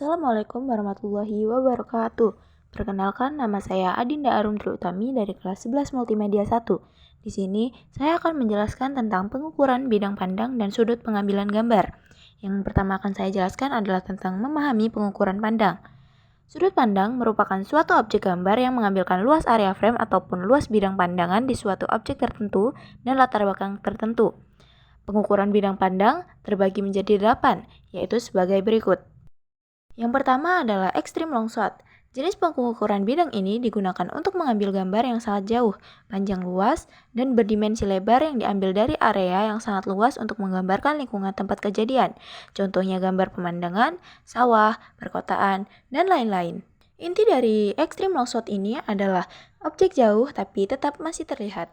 Assalamualaikum warahmatullahi wabarakatuh. Perkenalkan, nama saya Adinda Arum Triutami dari kelas 11 Multimedia 1. Di sini, saya akan menjelaskan tentang pengukuran bidang pandang dan sudut pengambilan gambar. Yang pertama akan saya jelaskan adalah tentang memahami pengukuran pandang. Sudut pandang merupakan suatu objek gambar yang mengambilkan luas area frame ataupun luas bidang pandangan di suatu objek tertentu dan latar belakang tertentu. Pengukuran bidang pandang terbagi menjadi 8, yaitu sebagai berikut. Yang pertama adalah extreme long shot. Jenis pengukuran bidang ini digunakan untuk mengambil gambar yang sangat jauh, panjang luas, dan berdimensi lebar yang diambil dari area yang sangat luas untuk menggambarkan lingkungan tempat kejadian. Contohnya gambar pemandangan, sawah, perkotaan, dan lain-lain. Inti dari extreme long shot ini adalah objek jauh tapi tetap masih terlihat.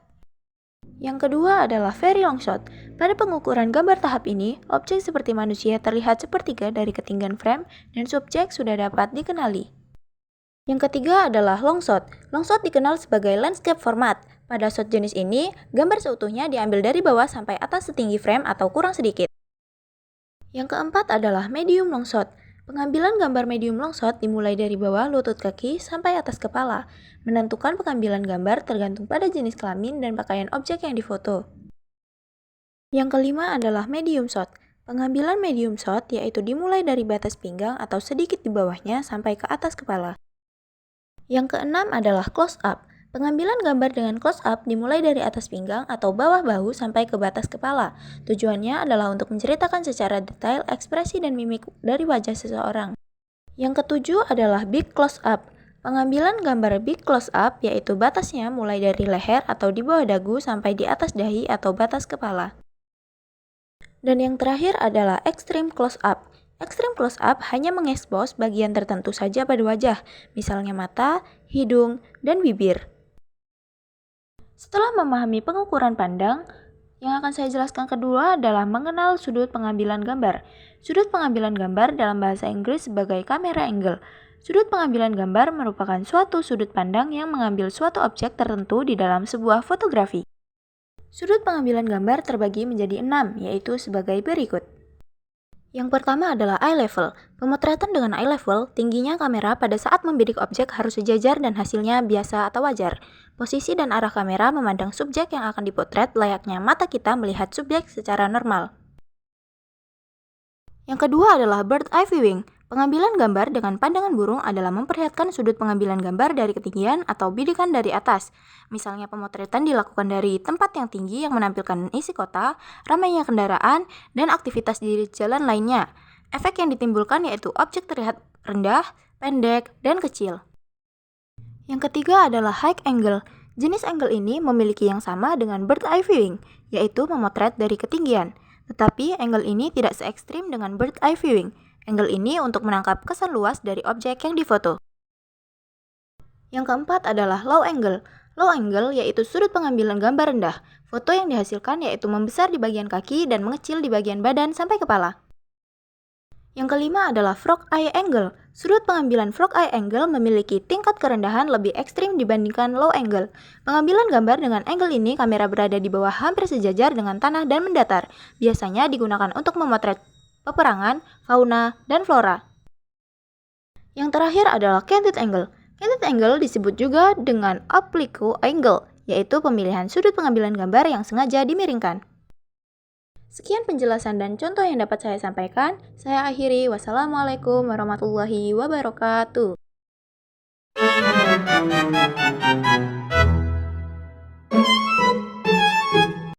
Yang kedua adalah very long shot. Pada pengukuran gambar tahap ini, objek seperti manusia terlihat sepertiga dari ketinggian frame dan subjek sudah dapat dikenali. Yang ketiga adalah long shot. Long shot dikenal sebagai landscape format. Pada shot jenis ini, gambar seutuhnya diambil dari bawah sampai atas setinggi frame atau kurang sedikit. Yang keempat adalah medium long shot. Pengambilan gambar medium long shot dimulai dari bawah lutut kaki sampai atas kepala. Menentukan pengambilan gambar tergantung pada jenis kelamin dan pakaian objek yang difoto. Yang kelima adalah medium shot. Pengambilan medium shot yaitu dimulai dari batas pinggang atau sedikit di bawahnya sampai ke atas kepala. Yang keenam adalah close up. Pengambilan gambar dengan close up dimulai dari atas pinggang atau bawah bahu sampai ke batas kepala. Tujuannya adalah untuk menceritakan secara detail ekspresi dan mimik dari wajah seseorang. Yang ketujuh adalah big close up. Pengambilan gambar big close up yaitu batasnya mulai dari leher atau di bawah dagu sampai di atas dahi atau batas kepala. Dan yang terakhir adalah extreme close up. Extreme close up hanya mengekspos bagian tertentu saja pada wajah, misalnya mata, hidung, dan bibir. Setelah memahami pengukuran pandang, yang akan saya jelaskan kedua adalah mengenal sudut pengambilan gambar. Sudut pengambilan gambar dalam bahasa Inggris sebagai camera angle. Sudut pengambilan gambar merupakan suatu sudut pandang yang mengambil suatu objek tertentu di dalam sebuah fotografi. Sudut pengambilan gambar terbagi menjadi 6, yaitu sebagai berikut. Yang pertama adalah eye level. Pemotretan dengan eye level, tingginya kamera pada saat membidik objek harus sejajar dan hasilnya biasa atau wajar. Posisi dan arah kamera memandang subjek yang akan dipotret layaknya mata kita melihat subjek secara normal. Yang kedua adalah bird eye viewing. Pengambilan gambar dengan pandangan burung adalah memperlihatkan sudut pengambilan gambar dari ketinggian atau bidikan dari atas. Misalnya pemotretan dilakukan dari tempat yang tinggi yang menampilkan isi kota, ramainya kendaraan, dan aktivitas di jalan lainnya. Efek yang ditimbulkan yaitu objek terlihat rendah, pendek, dan kecil. Yang ketiga adalah high angle. Jenis angle ini memiliki yang sama dengan bird eye viewing, yaitu memotret dari ketinggian. Tetapi angle ini tidak se-ekstrim dengan bird eye viewing. Angle ini untuk menangkap kesan luas dari objek yang difoto. Yang keempat adalah low angle. Low angle yaitu sudut pengambilan gambar rendah. Foto yang dihasilkan yaitu membesar di bagian kaki dan mengecil di bagian badan sampai kepala. Yang kelima adalah frog eye angle. Sudut pengambilan frog eye angle memiliki tingkat kerendahan lebih ekstrim dibandingkan low angle. Pengambilan gambar dengan angle ini kamera berada di bawah hampir sejajar dengan tanah dan mendatar. Biasanya digunakan untuk memotret peperangan, fauna, dan flora. Yang terakhir adalah candid angle. Candid angle disebut juga dengan oblique angle, yaitu pemilihan sudut pengambilan gambar yang sengaja dimiringkan. Sekian penjelasan dan contoh yang dapat saya sampaikan. Saya akhiri. Wassalamualaikum warahmatullahi wabarakatuh.